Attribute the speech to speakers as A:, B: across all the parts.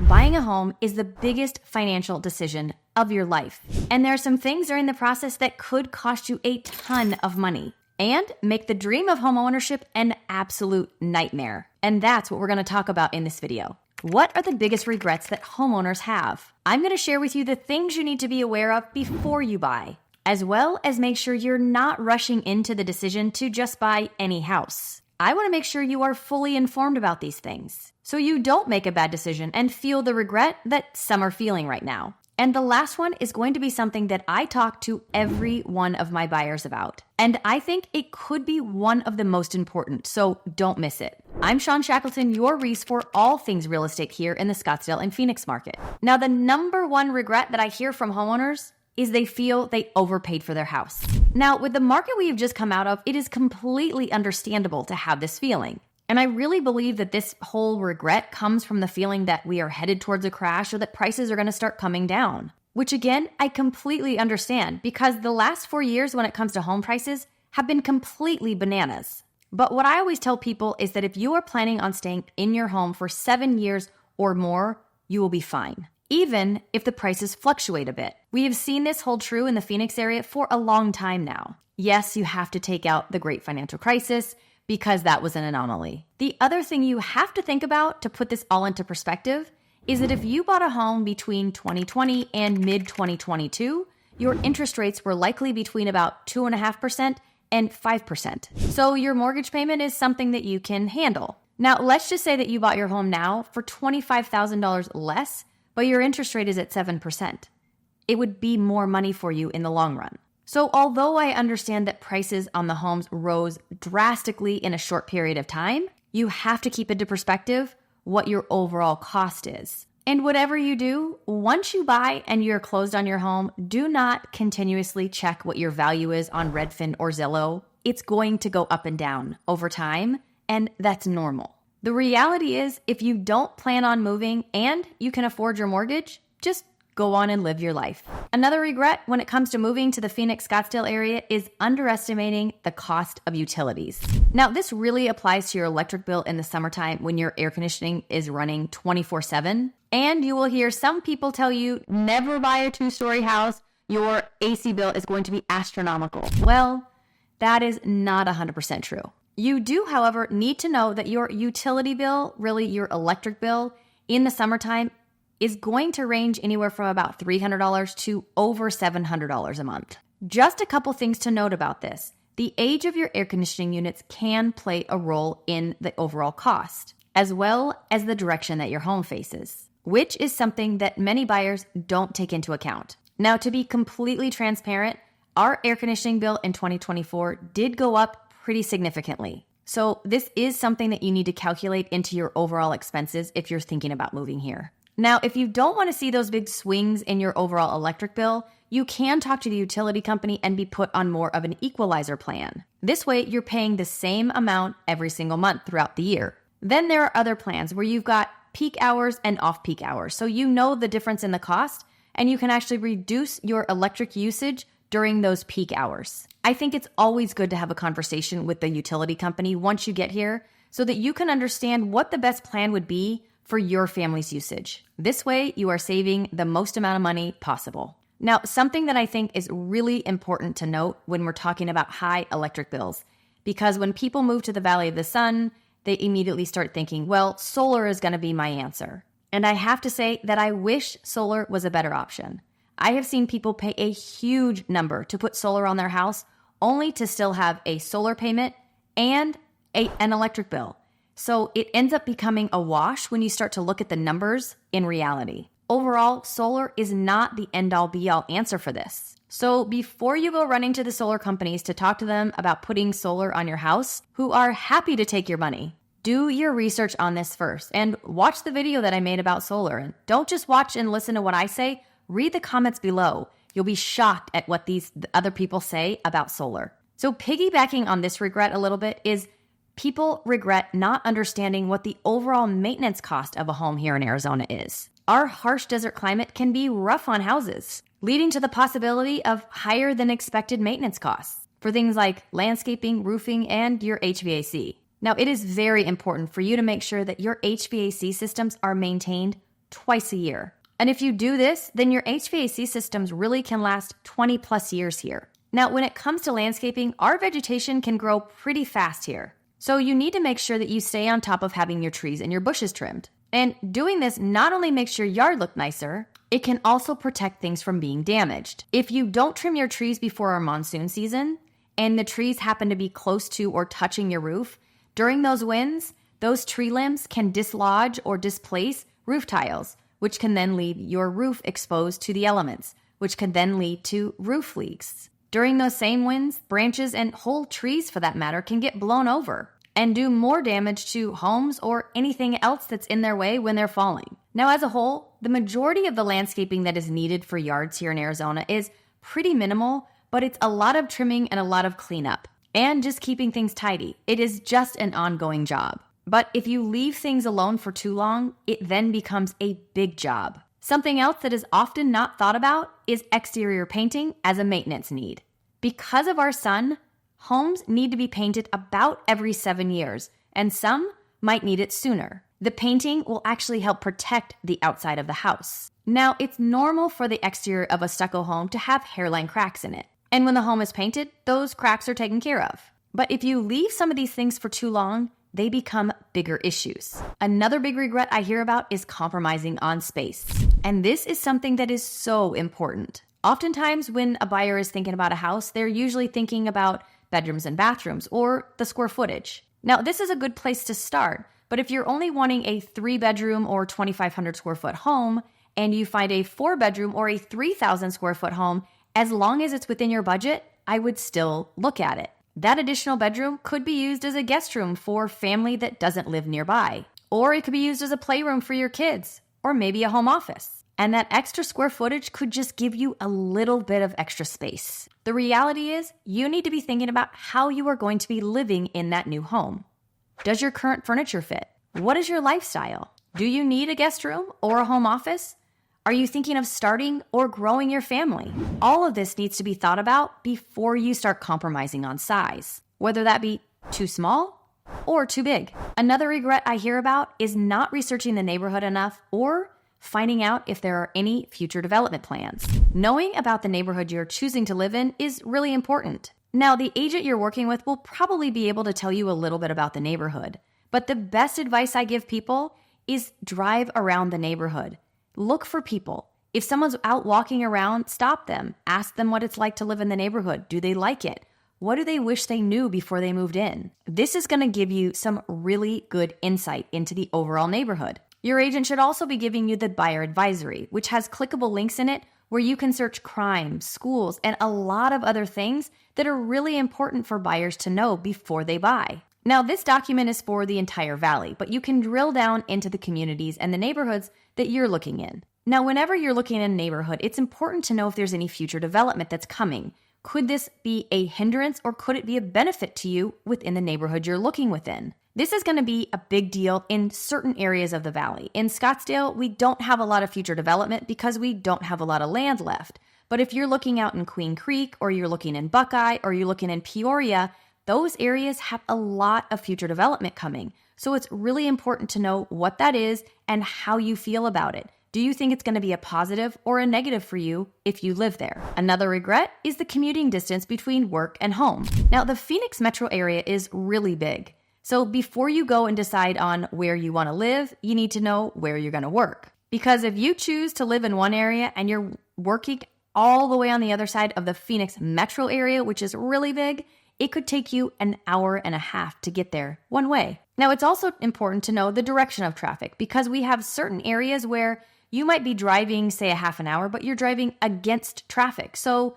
A: Buying a home is the biggest financial decision of your life. And there are some things during the process that could cost you a ton of money and make the dream of home ownership an absolute nightmare. And that's what we're going to talk about in this video. What are the biggest regrets that homeowners have? I'm going to share with you the things you need to be aware of before you buy, as well as make sure you're not rushing into the decision to just buy any house. I want to make sure you are fully informed about these things so you don't make a bad decision and feel the regret that some are feeling right now. And the last one is going to be something that I talk to every one of my buyers about. And I think it could be one of the most important, so don't miss it. I'm Shawn Shackelton, your Reese for all things real estate here in the Scottsdale and Phoenix market. Now, the number one regret that I hear from homeowners is they feel they overpaid for their house. Now, with the market we have just come out of, it is completely understandable to have this feeling. And I really believe that this whole regret comes from the feeling that we are headed towards a crash or that prices are going to start coming down, which again, I completely understand because the last 4 years when it comes to home prices have been completely bananas. But what I always tell people is that if you are planning on staying in your home for 7 years or more, you will be fine, even if the prices fluctuate a bit. We have seen this hold true in the Phoenix area for a long time now. Yes, you have to take out the great financial crisis because that was an anomaly. The other thing you have to think about to put this all into perspective is that if you bought a home between 2020 and mid-2022, your interest rates were likely between about 2.5% and 5%. So your mortgage payment is something that you can handle. Now, let's just say that you bought your home now for $25,000 less, but your interest rate is at 7%. It would be more money for you in the long run. So although I understand that prices on the homes rose drastically in a short period of time, you have to keep into perspective what your overall cost is. And whatever you do, once you buy and you're closed on your home, do not continuously check what your value is on Redfin or Zillow. It's going to go up and down over time, and that's normal. The reality is, if you don't plan on moving and you can afford your mortgage, just go on and live your life. Another regret when it comes to moving to the Phoenix Scottsdale area is underestimating the cost of utilities. Now, this really applies to your electric bill in the summertime when your air conditioning is running 24/7. And you will hear some people tell you, never buy a 2-story house. Your AC bill is going to be astronomical. Well, that is not 100% true. You do, however, need to know that your utility bill, really your electric bill in the summertime, is going to range anywhere from about $300 to over $700 a month. Just a couple things to note about this. The age of your air conditioning units can play a role in the overall cost, as well as the direction that your home faces, which is something that many buyers don't take into account. Now, to be completely transparent, our air conditioning bill in 2024 did go up pretty significantly. So this is something that you need to calculate into your overall expenses if you're thinking about moving here. Now, if you don't want to see those big swings in your overall electric bill, you can talk to the utility company and be put on more of an equalizer plan. This way, you're paying the same amount every single month throughout the year. Then there are other plans where you've got peak hours and off-peak hours. So you know the difference in the cost, and you can actually reduce your electric usage during those peak hours. I think it's always good to have a conversation with the utility company once you get here so that you can understand what the best plan would be for your family's usage. This way, you are saving the most amount of money possible. Now, something that I think is really important to note when we're talking about high electric bills, because when people move to the Valley of the Sun, they immediately start thinking, well, solar is going to be my answer. And I have to say that I wish solar was a better option. I have seen people pay a huge number to put solar on their house only to still have a solar payment and an electric bill. So it ends up becoming a wash when you start to look at the numbers in reality. Overall, solar is not the end-all be-all answer for this. So before you go running to the solar companies to talk to them about putting solar on your house, who are happy to take your money, do your research on this first and watch the video that I made about solar. And don't just watch and listen to what I say, read the comments below. You'll be shocked at what these other people say about solar. So piggybacking on this regret a little bit is people regret not understanding what the overall maintenance cost of a home here in Arizona is. Our harsh desert climate can be rough on houses, leading to the possibility of higher than expected maintenance costs for things like landscaping, roofing, and your HVAC. Now, it is very important for you to make sure that your HVAC systems are maintained twice a year. And if you do this, then your HVAC systems really can last 20 plus years here. Now, when it comes to landscaping, our vegetation can grow pretty fast here. So you need to make sure that you stay on top of having your trees and your bushes trimmed. And doing this not only makes your yard look nicer, it can also protect things from being damaged. If you don't trim your trees before our monsoon season, and the trees happen to be close to or touching your roof, during those winds, those tree limbs can dislodge or displace roof tiles, which can then leave your roof exposed to the elements, which can then lead to roof leaks. During those same winds, branches and whole trees for that matter can get blown over and do more damage to homes or anything else that's in their way when they're falling. Now, as a whole, the majority of the landscaping that is needed for yards here in Arizona is pretty minimal, but it's a lot of trimming and a lot of cleanup and just keeping things tidy. It is just an ongoing job. But if you leave things alone for too long, it then becomes a big job. Something else that is often not thought about is exterior painting as a maintenance need. Because of our sun, homes need to be painted about every 7 years, and some might need it sooner. The painting will actually help protect the outside of the house. Now, it's normal for the exterior of a stucco home to have hairline cracks in it. And when the home is painted, those cracks are taken care of. But if you leave some of these things for too long, they become bigger issues. Another big regret I hear about is compromising on space. And this is something that is so important. Oftentimes when a buyer is thinking about a house, they're usually thinking about bedrooms and bathrooms or the square footage. Now, this is a good place to start, but if you're only wanting a 3-bedroom or 2,500 square foot home, and you find a 4-bedroom or a 3,000 square foot home, as long as it's within your budget, I would still look at it. That additional bedroom could be used as a guest room for family that doesn't live nearby. Or it could be used as a playroom for your kids, or maybe a home office. And that extra square footage could just give you a little bit of extra space. The reality is, you need to be thinking about how you are going to be living in that new home. Does your current furniture fit? What is your lifestyle? Do you need a guest room or a home office? Are you thinking of starting or growing your family? All of this needs to be thought about before you start compromising on size, whether that be too small or too big. Another regret I hear about is not researching the neighborhood enough or finding out if there are any future development plans. Knowing about the neighborhood you're choosing to live in is really important. Now, the agent you're working with will probably be able to tell you a little bit about the neighborhood, but the best advice I give people is drive around the neighborhood. Look for people. If someone's out walking around, stop them. Ask them what it's like to live in the neighborhood. Do they like it? What do they wish they knew before they moved in? This is going to give you some really good insight into the overall neighborhood. Your agent should also be giving you the buyer advisory, which has clickable links in it where you can search crime, schools, and a lot of other things that are really important for buyers to know before they buy. Now, this document is for the entire valley, but you can drill down into the communities and the neighborhoods that you're looking in. Now, whenever you're looking in a neighborhood, it's important to know if there's any future development that's coming. Could this be a hindrance or could it be a benefit to you within the neighborhood you're looking within? This is going to be a big deal in certain areas of the valley. In Scottsdale, we don't have a lot of future development because we don't have a lot of land left. But if you're looking out in Queen Creek or you're looking in Buckeye or you're looking in Peoria, those areas have a lot of future development coming. So it's really important to know what that is and how you feel about it. Do you think it's going to be a positive or a negative for you if you live there? Another regret is the commuting distance between work and home. Now, the Phoenix metro area is really big. So before you go and decide on where you want to live, you need to know where you're going to work. Because if you choose to live in one area and you're working all the way on the other side of the Phoenix metro area, which is really big, it could take you an hour and a half to get there one way. Now, it's also important to know the direction of traffic because we have certain areas where you might be driving, say, a half an hour, but you're driving against traffic. So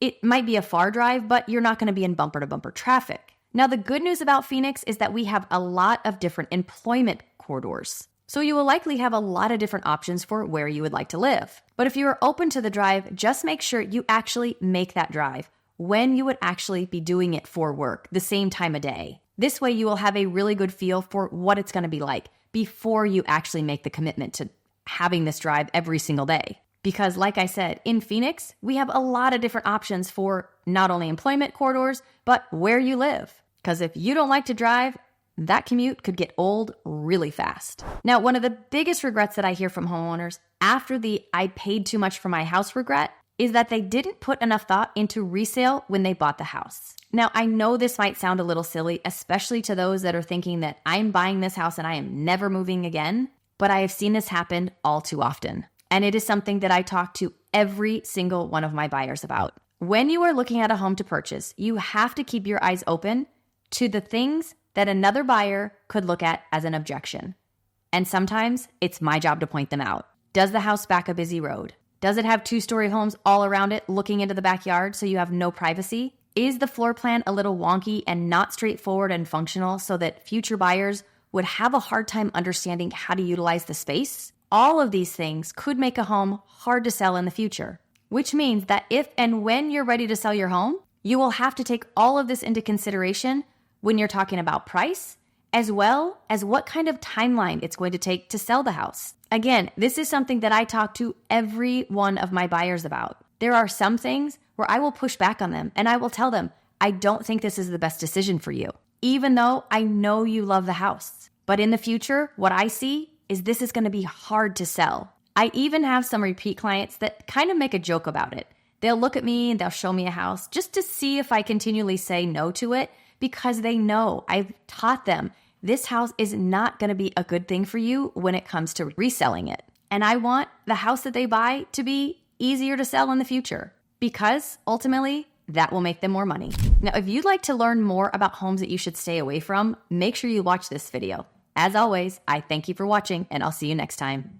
A: it might be a far drive, but you're not going to be in bumper-to-bumper traffic. Now, the good news about Phoenix is that we have a lot of different employment corridors. So you will likely have a lot of different options for where you would like to live. But if you are open to the drive, just make sure you actually make that drive when you would actually be doing it for work, the same time of day. This way you will have a really good feel for what it's going to be like before you actually make the commitment to having this drive every single day. Because like I said, in Phoenix, we have a lot of different options for not only employment corridors, but where you live. Because if you don't like to drive, that commute could get old really fast. Now, one of the biggest regrets that I hear from homeowners after the "I paid too much for my house" regret is that they didn't put enough thought into resale when they bought the house. Now, I know this might sound a little silly, especially to those that are thinking that I'm buying this house and I am never moving again, but I have seen this happen all too often. And it is something that I talk to every single one of my buyers about. When you are looking at a home to purchase, you have to keep your eyes open to the things that another buyer could look at as an objection. And sometimes it's my job to point them out. Does the house back a busy road? Does it have 2-story homes all around it looking into the backyard so you have no privacy? Is the floor plan a little wonky and not straightforward and functional so that future buyers would have a hard time understanding how to utilize the space? All of these things could make a home hard to sell in the future, which means that if and when you're ready to sell your home, you will have to take all of this into consideration when you're talking about price, as well as what kind of timeline it's going to take to sell the house. Again, this is something that I talk to every one of my buyers about. There are some things where I will push back on them and I will tell them, I don't think this is the best decision for you, even though I know you love the house. But in the future, what I see is this is going to be hard to sell. I even have some repeat clients that kind of make a joke about it. They'll look at me and they'll show me a house just to see if I continually say no to it, because they know I've taught them this house is not going to be a good thing for you when it comes to reselling it. And I want the house that they buy to be easier to sell in the future, because ultimately that will make them more money. Now, if you'd like to learn more about homes that you should stay away from, make sure you watch this video. As always, I thank you for watching and I'll see you next time.